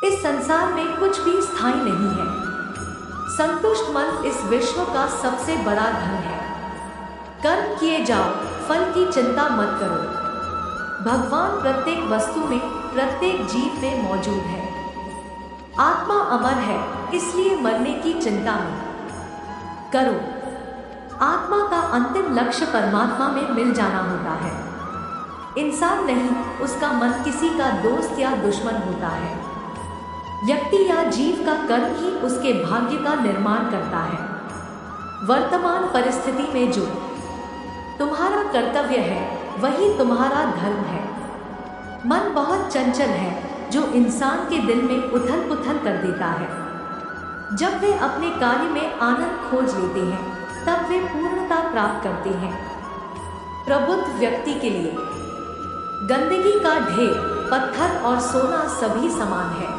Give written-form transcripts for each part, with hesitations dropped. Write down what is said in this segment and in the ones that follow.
इस संसार में कुछ भी स्थायी नहीं है। संतुष्ट मन इस विश्व का सबसे बड़ा धन है। कर्म किए जाओ, फल की चिंता मत करो। भगवान प्रत्येक वस्तु में, प्रत्येक जीव में मौजूद है। आत्मा अमर है, इसलिए मरने की चिंता मत करो। आत्मा का अंतिम लक्ष्य परमात्मा में मिल जाना होता है। इंसान नहीं, उसका मन किसी का दोस्त या दुश्मन होता है। व्यक्ति या जीव का कर्म ही उसके भाग्य का निर्माण करता है। वर्तमान परिस्थिति में जो तुम्हारा कर्तव्य है, वही तुम्हारा धर्म है। मन बहुत चंचल है, जो इंसान के दिल में उथल पुथल कर देता है। जब वे अपने कार्य में आनंद खोज लेते हैं, तब वे पूर्णता प्राप्त करते हैं। प्रबुद्ध व्यक्ति के लिए गंदगी का ढेर, पत्थर और सोना सभी समान है।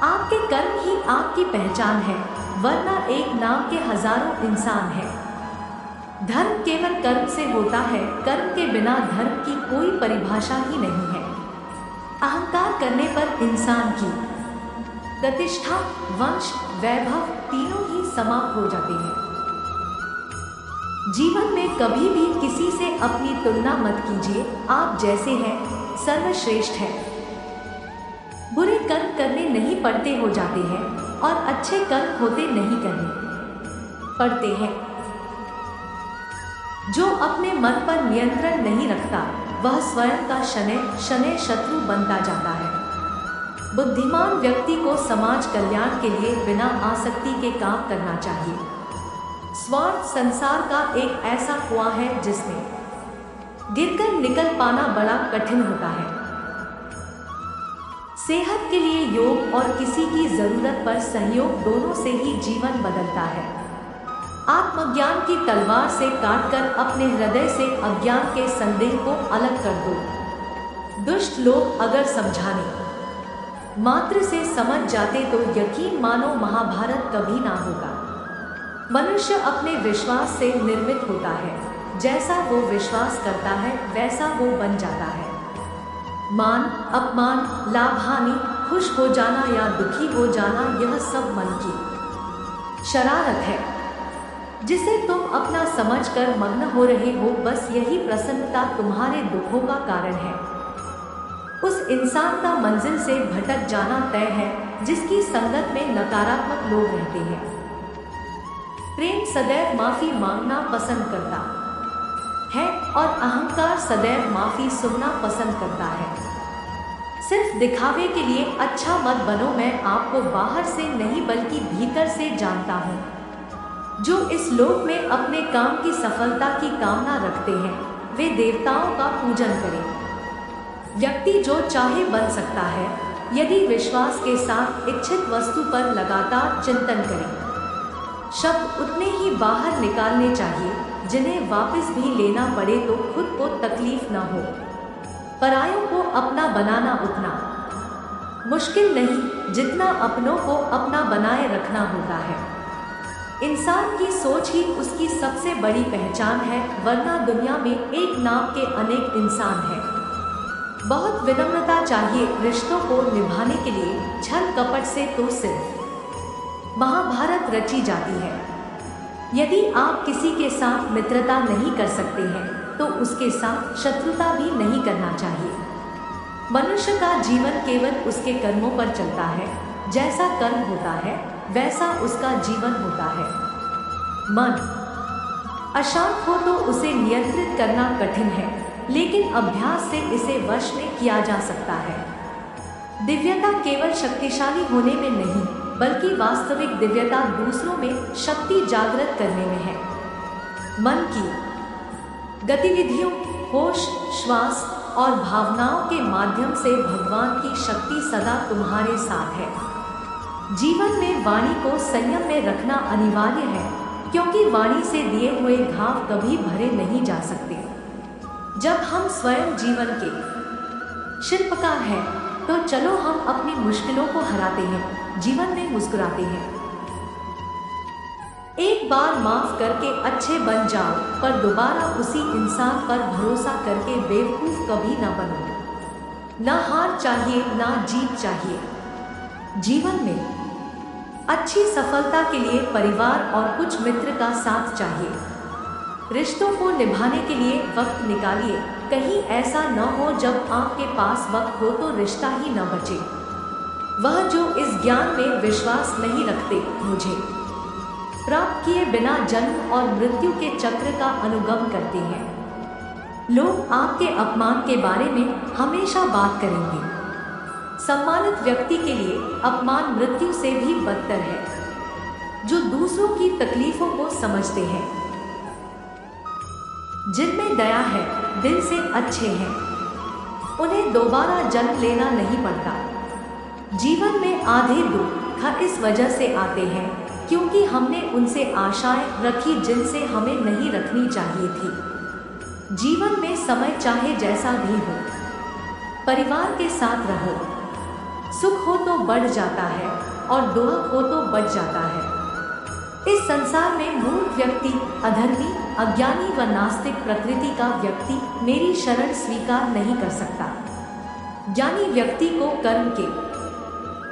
आपके कर्म ही आपकी पहचान है, वरना एक नाम के हजारों इंसान हैं। धर्म केवल कर्म से होता है, कर्म के बिना धर्म की कोई परिभाषा ही नहीं है। अहंकार करने पर इंसान की प्रतिष्ठा, वंश, वैभव तीनों ही समाप्त हो जाते हैं। जीवन में कभी भी किसी से अपनी तुलना मत कीजिए। आप जैसे हैं सर्वश्रेष्ठ है। बुरे कर्म करने नहीं पड़ते हो जाते हैं, और अच्छे कर्म होते नहीं करने पड़ते हैं। जो अपने मन पर नियंत्रण नहीं रखता, वह स्वयं का शनै शत्रु बनता जाता है। बुद्धिमान व्यक्ति को समाज कल्याण के लिए बिना आसक्ति के काम करना चाहिए। स्वार्थ संसार का एक ऐसा कुआं है जिसमें गिरकर निकल पाना बड़ा कठिन होता है। सेहत के लिए योग और किसी की जरूरत पर सहयोग, दोनों से ही जीवन बदलता है। आत्मज्ञान की तलवार से काटकर अपने हृदय से अज्ञान के संदेह को अलग कर दो। दुष्ट लोग अगर समझाने मात्र से समझ जाते तो यकीन मानो महाभारत कभी ना होगा। मनुष्य अपने विश्वास से निर्मित होता है। जैसा वो विश्वास करता है, वैसा वो बन जाता है। मान, अपमान, लाभ हानि, खुश हो जाना या दुखी हो जाना, यह सब मन की शरारत है, जिसे तुम अपना समझकर मग्न हो रहे हो। बस यही प्रसन्नता तुम्हारे दुखों का कारण है। उस इंसान का मंजिल से भटक जाना तय है, जिसकी संगत में नकारात्मक लोग रहते हैं। प्रेम सदैव माफी मांगना पसंद करता है, और अहंकार सदैव माफी सुनना पसंद करता है। सिर्फ दिखावे के लिए अच्छा मत बनो। मैं आपको बाहर से नहीं बल्कि भीतर से जानता हूँ। जो इस लोक में अपने काम की सफलता की कामना रखते हैं, वे देवताओं का पूजन करें। व्यक्ति जो चाहे बन सकता है, यदि विश्वास के साथ इच्छित वस्तु पर लगातार चिंतन करें। शब्द उतने ही बाहर निकालने चाहिए, जिन्हें वापस भी लेना पड़े तो खुद को तकलीफ न हो। परायों को अपना बनाना उतना मुश्किल नहीं, जितना अपनों को अपना बनाए रखना होता है। इंसान की सोच ही उसकी सबसे बड़ी पहचान है, वरना दुनिया में एक नाम के अनेक इंसान हैं। बहुत विनम्रता चाहिए रिश्तों को निभाने के लिए। छल कपट से तो सिर्फ महाभारत रची जाती है। यदि आप किसी के साथ मित्रता नहीं कर सकते हैं, तो उसके साथ शत्रुता भी नहीं करना चाहिए। मनुष्य का जीवन केवल उसके कर्मों पर चलता है। जैसा कर्म होता है, वैसा उसका जीवन होता है। मन अशांत हो तो उसे नियंत्रित करना कठिन है, लेकिन अभ्यास से इसे वश में किया जा सकता है। दिव्यता केवल शक्तिशाली होने में नहीं, बल्कि वास्तविक दिव्यता दूसरों में शक्ति जागृत करने में है। मन की गतिविधियों, होश, श्वास और भावनाओं के माध्यम से भगवान की शक्ति सदा तुम्हारे साथ है। जीवन में वाणी को संयम में रखना अनिवार्य है, क्योंकि वाणी से दिए हुए घाव कभी भरे नहीं जा सकते। जब हम स्वयं जीवन के शिल्पकार हैं, तो चलो हम अपनी मुश्किलों को हराते हैं, जीवन में मुस्कुराते हैं। एक बार माफ करके अच्छे बन जाओ, पर दोबारा उसी इंसान पर भरोसा करके बेवकूफ कभी ना बनो। ना हार चाहिए, ना जीत चाहिए। जीवन में अच्छी सफलता के लिए परिवार और कुछ मित्र का साथ चाहिए। रिश्तों को निभाने के लिए वक्त निकालिए, कहीं ऐसा न हो जब आपके पास वक्त हो तो रिश्ता ही न बचे। वह जो इस ज्ञान में विश्वास नहीं रखते, मुझे प्राप्त किए बिना जन्म और मृत्यु के चक्र का अनुगम करते हैं। लोग आपके अपमान के बारे में हमेशा बात करेंगे। सम्मानित व्यक्ति के लिए अपमान मृत्यु से भी बदतर है। जो दूसरों की तकलीफों को समझते हैं, जिनमें दया है, दिल से अच्छे हैं, उन्हें दोबारा जन्म लेना नहीं पड़ता। जीवन में आधे दुख इस वजह से आते हैं क्योंकि हमने उनसे आशाएं रखी जिनसे हमें नहीं रखनी चाहिए थी। जीवन में समय चाहे जैसा भी हो, परिवार के साथ रहो। सुख हो तो बढ़ जाता है और दुख हो तो बढ़ जाता है। इस संसार में मूर्ख व्यक्ति, अधर्मी, अज्ञानी व नास्तिक प्रकृति का व्यक्ति मेरी शरण स्वीकार नहीं कर सकता। ज्ञानी व्यक्ति को कर्म के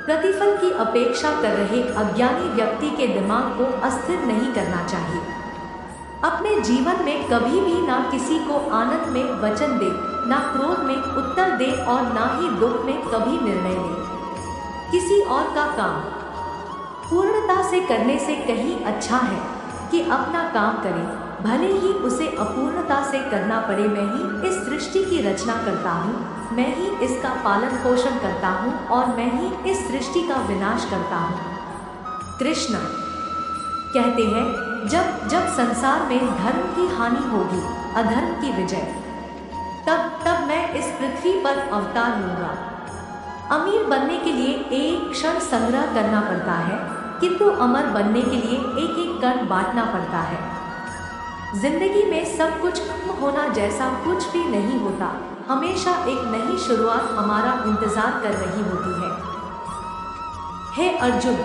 प्रतिफल की अपेक्षा कर रहे अज्ञानी व्यक्ति के दिमाग को अस्थिर नहीं करना चाहिए। अपने जीवन में कभी भी ना किसी को आनंद में वचन दे, ना क्रोध में उत्तर दे और ना ही दुख में कभी निर्णय ले। किसी और का काम पूर्णता से करने से कहीं अच्छा है कि अपना काम करें, भले ही उसे अपूर्णता से करना पड़े। मैं ही इस सृष्टि की रचना करता हूँ, मैं ही इसका पालन पोषण करता हूँ और मैं ही इस सृष्टि का विनाश करता हूँ। कृष्ण कहते हैं, जब जब संसार में धर्म की हानि होगी, अधर्म की विजय, तब मैं इस पृथ्वी पर अवतार लूंगा। अमीर बनने के लिए एक क्षण संग्रह करना पड़ता है, किंतु अमर बनने के लिए एक एक कण बांटना पड़ता है। जिंदगी में सब कुछ खत्म होना जैसा कुछ भी नहीं होता। हमेशा एक नई शुरुआत हमारा इंतजार कर रही होती है। हे अर्जुन,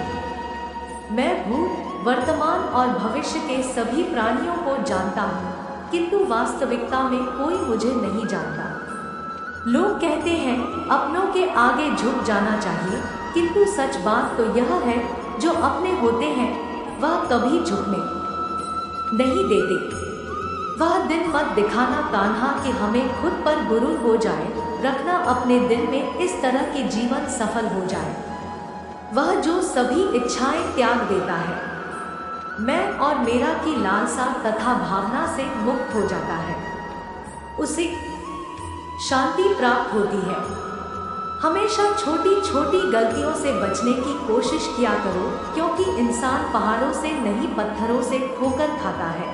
मैं भूत, वर्तमान और भविष्य के सभी प्राणियों को जानता हूँ, किंतु वास्तविकता में कोई मुझे नहीं जानता। लोग कहते हैं अपनों के आगे झुक जाना चाहिए, किंतु सच बात तो यह है, जो अपने होते हैं वह कभी झुकने नहीं देते। वह दिन मत दिखाना कान्हा कि हमें खुद पर गुरूर हो जाए, रखना अपने दिल में इस तरह के जीवन सफल हो जाए। वह जो सभी इच्छाएं त्याग देता है, मैं और मेरा की लालसा तथा भावना से मुक्त हो जाता है, उसे शांति प्राप्त होती है। हमेशा छोटी छोटी गलतियों से बचने की कोशिश किया करो, क्योंकि इंसान पहाड़ों से नहीं पत्थरों से ठोकर खाता है।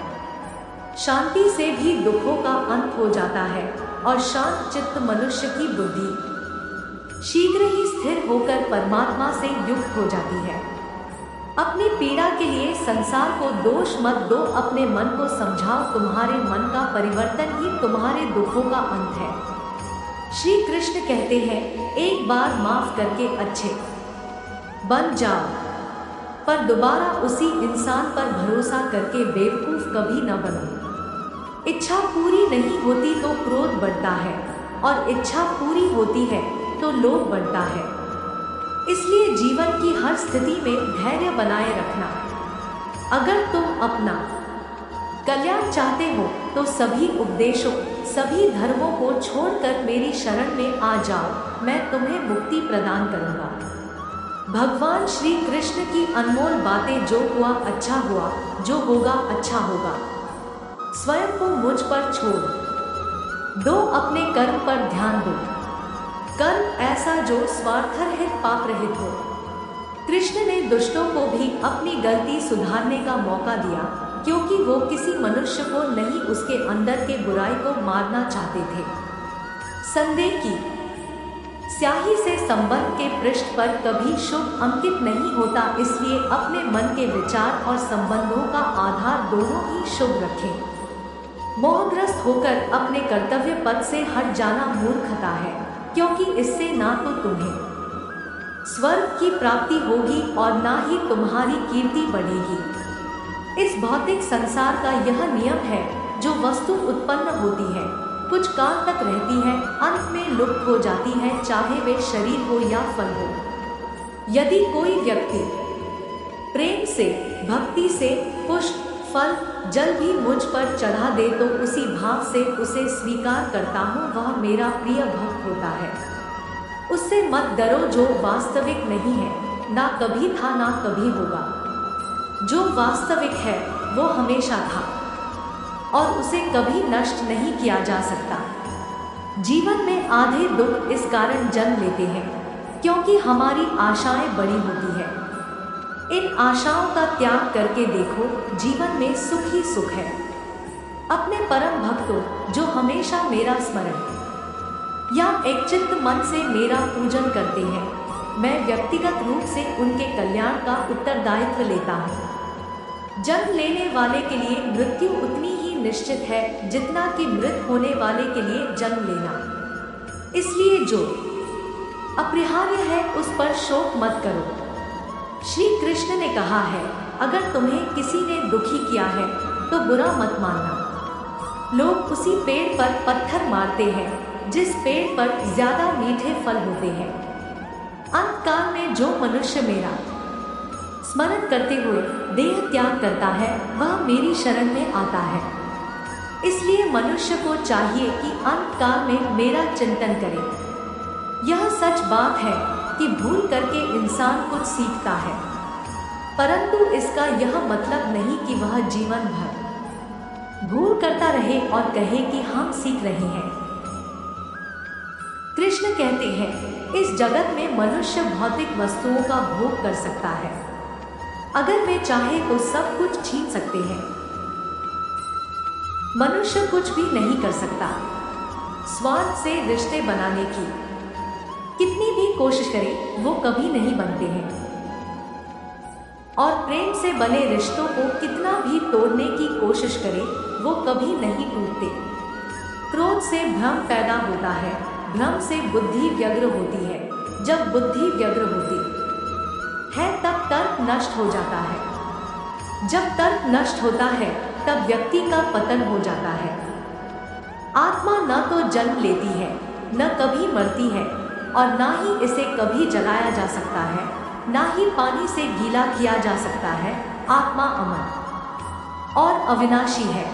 शांति से भी दुखों का अंत हो जाता है और शांत चित्त मनुष्य की बुद्धि शीघ्र ही स्थिर होकर परमात्मा से युक्त हो जाती है। अपनी पीड़ा के लिए संसार को दोष मत दो, अपने मन को समझाओ। तुम्हारे मन का परिवर्तन ही तुम्हारे दुखों का अंत है। श्री कृष्ण कहते हैं, एक बार माफ करके अच्छे बन जाओ, पर दोबारा उसी इंसान पर भरोसा करके बेवकूफ कभी न बनो। इच्छा पूरी नहीं होती तो क्रोध बढ़ता है और इच्छा पूरी होती है तो लोभ बढ़ता है। इसलिए जीवन की हर स्थिति में धैर्य बनाए रखना। अगर तुम अपना कल्याण चाहते हो तो सभी उपदेशों, सभी धर्मों को छोड़कर मेरी शरण में आ जाओ, मैं तुम्हें मुक्ति प्रदान करूंगा। भगवान श्री कृष्ण की अनमोल बातें, जो हुआ अच्छा हुआ, जो होगा अच्छा होगा। स्वयं को मुझ पर छोड़ दो, अपने कर्म पर ध्यान दो। कर्म ऐसा जो स्वार्थ रहित, पाप रहित हो। कृष्ण ने दुष्टों को भी अपनी गलती सुधारने का मौका दिया, क्योंकि वो किसी मनुष्य को नहीं, उसके अंदर के बुराई को मारना चाहते थे। संदेह की स्याही से संबंध के पृष्ठ पर कभी शुभ अंकित नहीं होता, इसलिए अपने मन के विचार और संबंधों का आधार दोनों ही शुभ रखें। मोहग्रस्त होकर अपने कर्तव्य पथ से हट जाना मूर्खता है, क्योंकि इससे ना तो तुम्हें स्वर्ग की प्राप्ति होगी और ना ही तुम्हारी कीर्ति बढ़ेगी। इस भौतिक संसार का यह नियम है, जो वस्तु उत्पन्न होती है, कुछ काल तक रहती है, अंत में लुप्त हो जाती है, चाहे वे शरीर हो या फल हो। यदि कोई व्यक्ति प्रेम से, भक्ति से पुष्प, फल, जल भी मुझ पर चढ़ा दे तो उसी भाव से उसे स्वीकार करता हूँ, वह मेरा प्रिय भक्त होता है। उससे मत डरो जो वास्तविक नहीं है, ना कभी था ना कभी होगा। जो वास्तविक है वो हमेशा था और उसे कभी नष्ट नहीं किया जा सकता। जीवन में आधे दुख इस कारण जन्म लेते हैं क्योंकि हमारी आशाएं बड़ी होती है। इन आशाओं का त्याग करके देखो, जीवन में सुख ही सुख है। अपने परम भक्तों जो हमेशा मेरा स्मरण या एक चित्त मन से मेरा पूजन करते हैं, मैं व्यक्तिगत रूप से उनके कल्याण का उत्तरदायित्व लेता हूँ। जन्म लेने वाले के लिए मृत्यु उतनी ही निश्चित है जितना कि मृत होने वाले के लिए जन्म लेना। इसलिए जो अपरिहार्य है उस पर शोक मत करो। श्री कृष्ण ने कहा है, अगर तुम्हें किसी ने दुखी किया है तो बुरा मत मानना। लोग उसी पेड़ पर पत्थर मारते हैं जिस पेड़ पर ज्यादा मीठे फल होते हैं। अंतकाल में जो मनुष्य मेरा स्मरण करते हुए देह त्याग करता है वह मेरी शरण में आता है। इसलिए मनुष्य को चाहिए कि अंतकाल में मेरा चिंतन करे। यह सच बात है कि भूल करके इंसान कुछ सीखता है, परंतु इसका यह मतलब नहीं कि वह जीवन भर भूल करता रहे और कहे कि हम सीख रहे हैं। कृष्ण कहते हैं, इस जगत में मनुष्य भौतिक वस्तुओं का भोग कर सकता है। अगर वे चाहे तो सब कुछ छीन सकते हैं। मनुष्य कुछ भी नहीं कर सकता। स्वार्थ से रिश्ते बनाने की कितनी भी कोशिश करे वो कभी नहीं बनते हैं और प्रेम से बने रिश्तों को कितना भी तोड़ने की कोशिश करे वो कभी नहीं टूटते। क्रोध से भ्रम पैदा होता है, भ्रम से बुद्धि व्यग्र होती है, जब बुद्धि व्यग्र होती है तब तर्क नष्ट हो जाता है, जब तर्क नष्ट होता है तब व्यक्ति का पतन हो जाता है। आत्मा न तो जन्म लेती है, न कभी मरती है और ना ही इसे कभी जलाया जा सकता है, ना ही पानी से गीला किया जा सकता है। आत्मा अमर और अविनाशी है।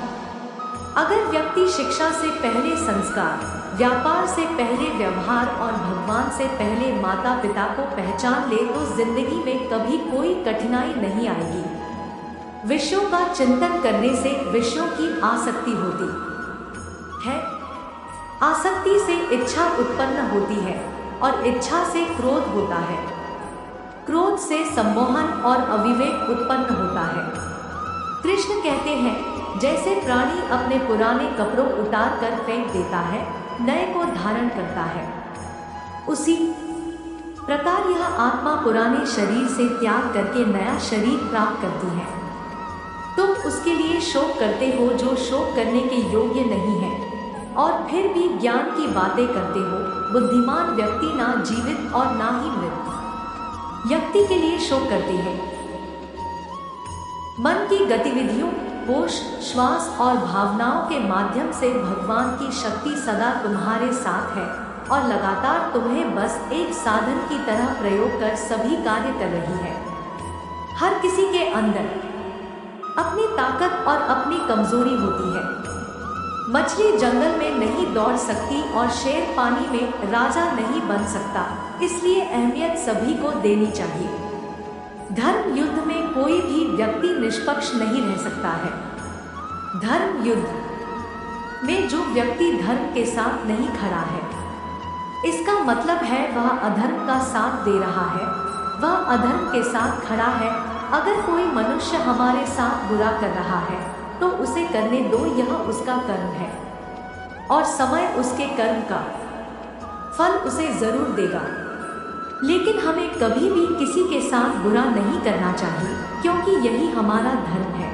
अगर व्यक्ति शिक्षा से पहले संस्कार, व्यापार से पहले व्यवहार और भगवान से पहले माता पिता को पहचान ले तो जिंदगी में कभी कोई कठिनाई नहीं आएगी। विषयों का चिंतन करने से विषयों की आसक्ति होती है, आसक्ति से इच्छा उत्पन्न होती है और इच्छा से क्रोध होता है, क्रोध से सम्मोहन और अविवेक उत्पन्न होता है। कृष्ण कहते हैं, जैसे प्राणी अपने पुराने कपड़ों उतार कर फेंक देता है, नए को धारण करता है, उसी प्रकार यह आत्मा पुराने शरीर से त्याग करके नया शरीर प्राप्त करती है। तुम उसके लिए शोक करते हो जो शोक करने के योग्य नहीं है और फिर भी ज्ञान की बातें करते हो। बुद्धिमान व्यक्ति ना जीवित और ना ही मृत व्यक्ति के लिए शोक करते हैं। मन की गतिविधियों, होश, श्वास और भावनाओं के माध्यम से भगवान की शक्ति सदा तुम्हारे साथ है और लगातार तुम्हें बस एक साधन की तरह प्रयोग कर सभी कार्य कर रही है। हर किसी के अंदर अपनी ताकत और अपनी कमजोरी होती है। मछली जंगल में नहीं दौड़ सकती और शेर पानी में राजा नहीं बन सकता, इसलिए अहमियत सभी को देनी चाहिए। धर्म युद्ध में कोई भी व्यक्ति निष्पक्ष नहीं रह सकता है। धर्म युद्ध में जो व्यक्ति धर्म के साथ नहीं खड़ा है, इसका मतलब है वह अधर्म का साथ दे रहा है, वह अधर्म के साथ खड़ा है। अगर कोई मनुष्य हमारे साथ बुरा कर रहा है तो उसे करने दो, यह उसका कर्म है और समय उसके कर्म का फल उसे जरूर देगा। लेकिन हमें कभी भी किसी के साथ बुरा नहीं करना चाहिए, क्योंकि यही हमारा धर्म है।